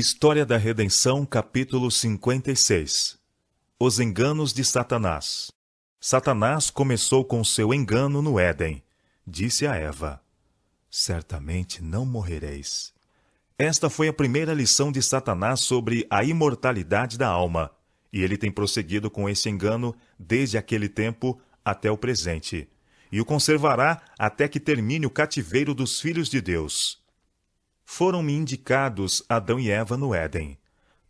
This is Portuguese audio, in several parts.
História da Redenção, capítulo 56. Os enganos de Satanás. Satanás começou com seu engano no Éden. Disse a Eva: certamente não morrereis. Esta foi a primeira lição de Satanás sobre a imortalidade da alma, e ele tem prosseguido com esse engano desde aquele tempo até o presente, e o conservará até que termine o cativeiro dos filhos de Deus. Foram-me indicados Adão e Eva no Éden.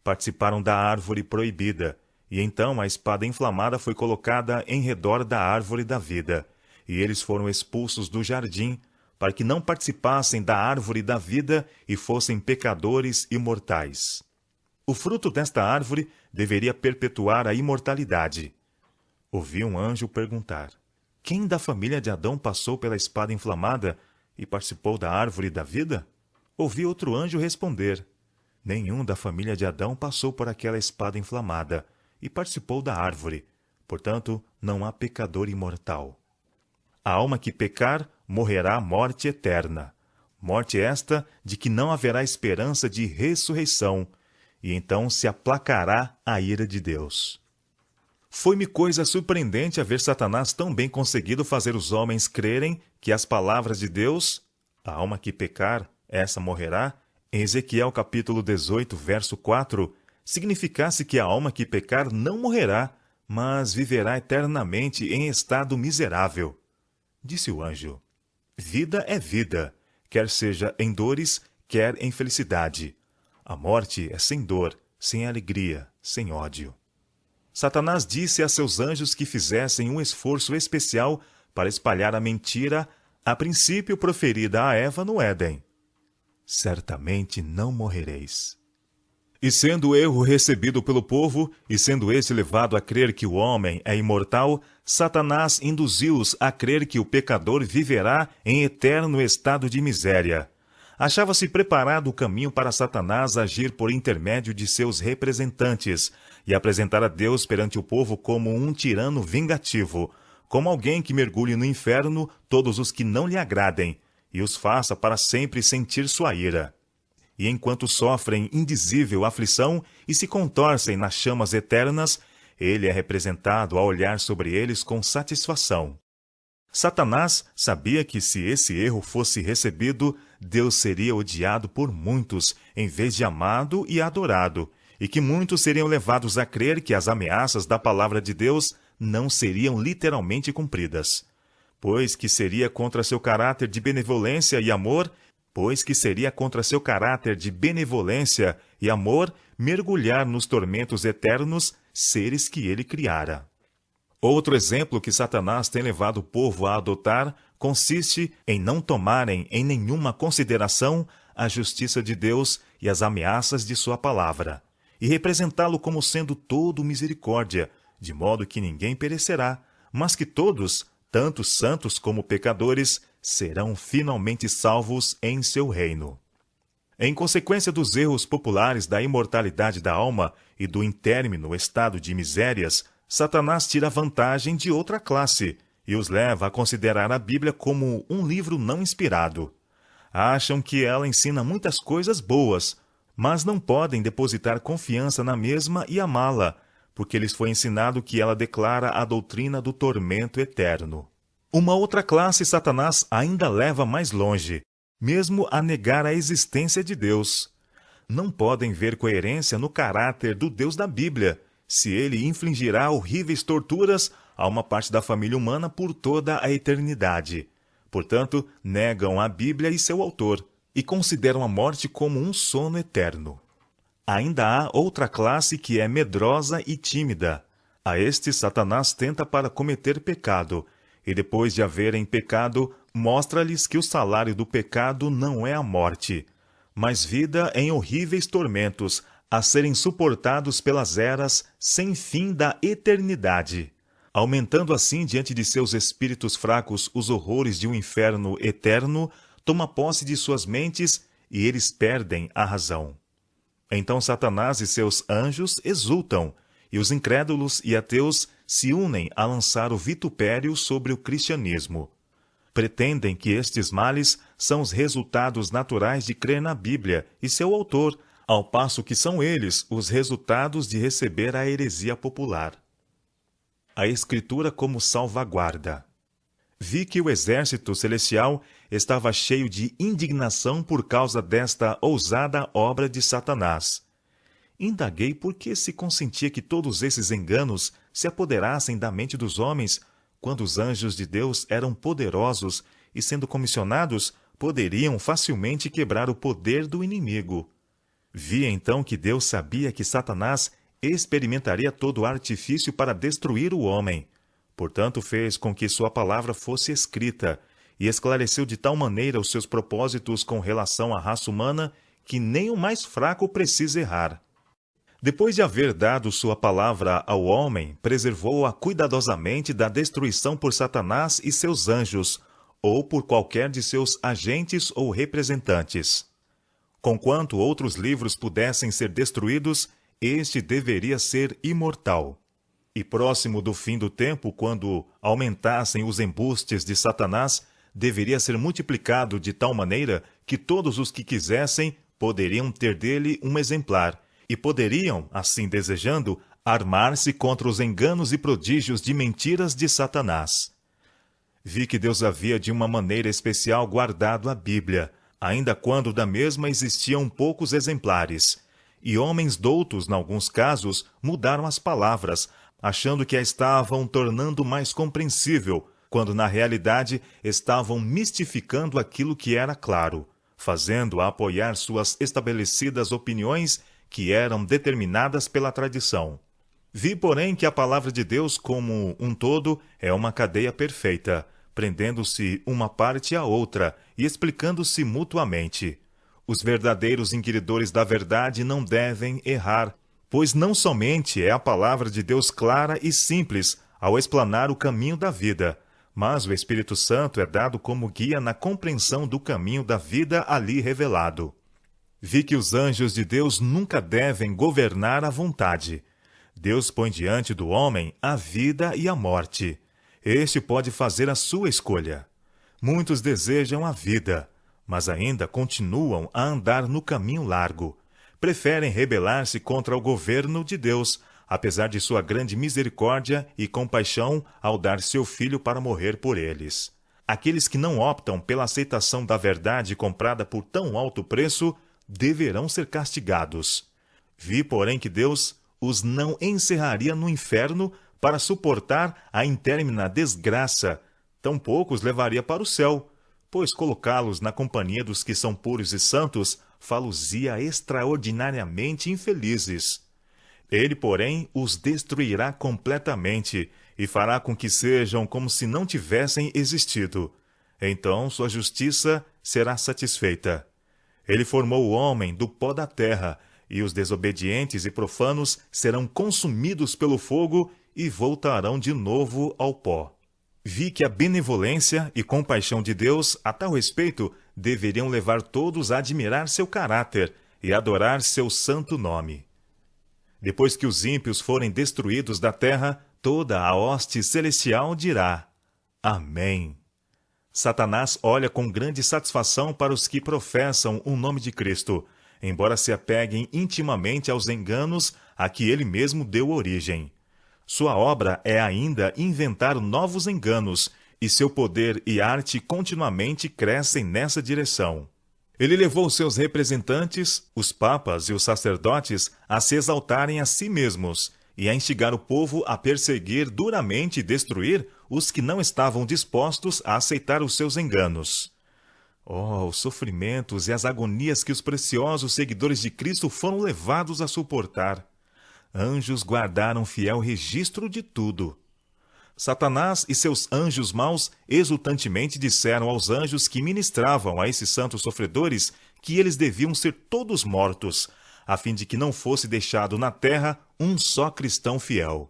Participaram da árvore proibida, e então a espada inflamada foi colocada em redor da árvore da vida, e eles foram expulsos do jardim, para que não participassem da árvore da vida e fossem pecadores imortais. O fruto desta árvore deveria perpetuar a imortalidade. Ouvi um anjo perguntar: quem da família de Adão passou pela espada inflamada e participou da árvore da vida? Ouvi outro anjo responder: nenhum da família de Adão passou por aquela espada inflamada e participou da árvore, portanto não há pecador imortal. A alma que pecar morrerá morte eterna, morte esta de que não haverá esperança de ressurreição, e então se aplacará a ira de Deus. Foi-me coisa surpreendente a ver Satanás tão bem conseguido fazer os homens crerem que as palavras de Deus, a alma que pecar, essa morrerá, em Ezequiel capítulo 18, verso 4, significasse que a alma que pecar não morrerá, mas viverá eternamente em estado miserável. Disse o anjo: vida é vida, quer seja em dores, quer em felicidade. A morte é sem dor, sem alegria, sem ódio. Satanás disse a seus anjos que fizessem um esforço especial para espalhar a mentira, a princípio proferida a Eva no Éden: certamente não morrereis. E sendo o erro recebido pelo povo, e sendo esse levado a crer que o homem é imortal, Satanás induziu-os a crer que o pecador viverá em eterno estado de miséria. Achava-se preparado o caminho para Satanás agir por intermédio de seus representantes, e apresentar a Deus perante o povo como um tirano vingativo, como alguém que mergulhe no inferno todos os que não lhe agradem, e os faça para sempre sentir sua ira. E enquanto sofrem indizível aflição e se contorcem nas chamas eternas, ele é representado a olhar sobre eles com satisfação. Satanás sabia que se esse erro fosse recebido, Deus seria odiado por muitos, em vez de amado e adorado, e que muitos seriam levados a crer que as ameaças da palavra de Deus não seriam literalmente cumpridas, pois que seria contra seu caráter de benevolência e amor mergulhar nos tormentos eternos seres que ele criara. Outro exemplo que Satanás tem levado o povo a adotar consiste em não tomarem em nenhuma consideração a justiça de Deus e as ameaças de sua palavra, e representá-lo como sendo todo misericórdia, de modo que ninguém perecerá, mas que todos, tanto santos como pecadores, serão finalmente salvos em seu reino. Em consequência dos erros populares da imortalidade da alma e do intérmino estado de misérias, Satanás tira vantagem de outra classe e os leva a considerar a Bíblia como um livro não inspirado. Acham que ela ensina muitas coisas boas, mas não podem depositar confiança na mesma e amá-la, porque lhes foi ensinado que ela declara a doutrina do tormento eterno. Uma outra classe Satanás ainda leva mais longe, mesmo a negar a existência de Deus. Não podem ver coerência no caráter do Deus da Bíblia, se ele infligirá horríveis torturas a uma parte da família humana por toda a eternidade. Portanto, negam a Bíblia e seu autor, e consideram a morte como um sono eterno. Ainda há outra classe que é medrosa e tímida. A estes Satanás tenta para cometer pecado, e depois de haverem pecado, mostra-lhes que o salário do pecado não é a morte, mas vida em horríveis tormentos, a serem suportados pelas eras sem fim da eternidade, aumentando assim diante de seus espíritos fracos os horrores de um inferno eterno, toma posse de suas mentes e eles perdem a razão. Então Satanás e seus anjos exultam, e os incrédulos e ateus se unem a lançar o vitupério sobre o cristianismo. Pretendem que estes males são os resultados naturais de crer na Bíblia e seu autor, ao passo que são eles os resultados de receber a heresia popular. A Escritura como salvaguarda. Vi que o exército celestial estava cheio de indignação por causa desta ousada obra de Satanás. Indaguei por que se consentia que todos esses enganos se apoderassem da mente dos homens, quando os anjos de Deus eram poderosos e, sendo comissionados, poderiam facilmente quebrar o poder do inimigo. Vi então que Deus sabia que Satanás experimentaria todo artifício para destruir o homem. Portanto, fez com que sua palavra fosse escrita e esclareceu de tal maneira os seus propósitos com relação à raça humana que nem o mais fraco precisa errar. Depois de haver dado sua palavra ao homem, preservou-a cuidadosamente da destruição por Satanás e seus anjos, ou por qualquer de seus agentes ou representantes. Conquanto outros livros pudessem ser destruídos, este deveria ser imortal. E próximo do fim do tempo, quando aumentassem os embustes de Satanás, deveria ser multiplicado de tal maneira que todos os que quisessem poderiam ter dele um exemplar, e poderiam, assim desejando, armar-se contra os enganos e prodígios de mentiras de Satanás. Vi que Deus havia de uma maneira especial guardado a Bíblia, ainda quando da mesma existiam poucos exemplares, e homens doutos, em alguns casos, mudaram as palavras, achando que a estavam tornando mais compreensível, quando na realidade estavam mistificando aquilo que era claro, fazendo-a apoiar suas estabelecidas opiniões que eram determinadas pela tradição. Vi, porém, que a palavra de Deus como um todo é uma cadeia perfeita, prendendo-se uma parte à outra e explicando-se mutuamente. Os verdadeiros inquiridores da verdade não devem errar, pois não somente é a palavra de Deus clara e simples ao explanar o caminho da vida, mas o Espírito Santo é dado como guia na compreensão do caminho da vida ali revelado. Vi que os anjos de Deus nunca devem governar à vontade. Deus põe diante do homem a vida e a morte. Este pode fazer a sua escolha. Muitos desejam a vida, mas ainda continuam a andar no caminho largo. Preferem rebelar-se contra o governo de Deus, apesar de sua grande misericórdia e compaixão ao dar seu Filho para morrer por eles. Aqueles que não optam pela aceitação da verdade comprada por tão alto preço deverão ser castigados. Vi, porém, que Deus os não encerraria no inferno para suportar a intermina desgraça, tampouco os levaria para o céu, pois colocá-los na companhia dos que são puros e santos fá-los-ia extraordinariamente infelizes. Ele, porém, os destruirá completamente e fará com que sejam como se não tivessem existido. Então sua justiça será satisfeita. Ele formou o homem do pó da terra, e os desobedientes e profanos serão consumidos pelo fogo e voltarão de novo ao pó. Vi que a benevolência e compaixão de Deus, a tal respeito, deveriam levar todos a admirar seu caráter e adorar seu santo nome. Depois que os ímpios forem destruídos da terra, toda a hoste celestial dirá: Amém. Satanás olha com grande satisfação para os que professam o nome de Cristo, embora se apeguem intimamente aos enganos a que ele mesmo deu origem. Sua obra é ainda inventar novos enganos, e seu poder e arte continuamente crescem nessa direção. Ele levou seus representantes, os papas e os sacerdotes, a se exaltarem a si mesmos e a instigar o povo a perseguir duramente e destruir os que não estavam dispostos a aceitar os seus enganos. Oh, os sofrimentos e as agonias que os preciosos seguidores de Cristo foram levados a suportar. Anjos guardaram fiel registro de tudo. Satanás e seus anjos maus exultantemente disseram aos anjos que ministravam a esses santos sofredores que eles deviam ser todos mortos, a fim de que não fosse deixado na terra um só cristão fiel.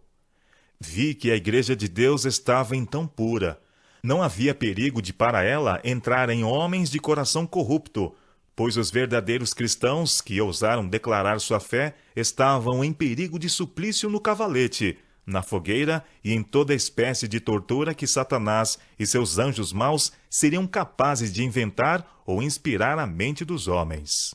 Vi que a Igreja de Deus estava então pura. Não havia perigo de para ela entrarem homens de coração corrupto, pois os verdadeiros cristãos que ousaram declarar sua fé estavam em perigo de suplício no cavalete, na fogueira e em toda espécie de tortura que Satanás e seus anjos maus seriam capazes de inventar ou inspirar à mente dos homens.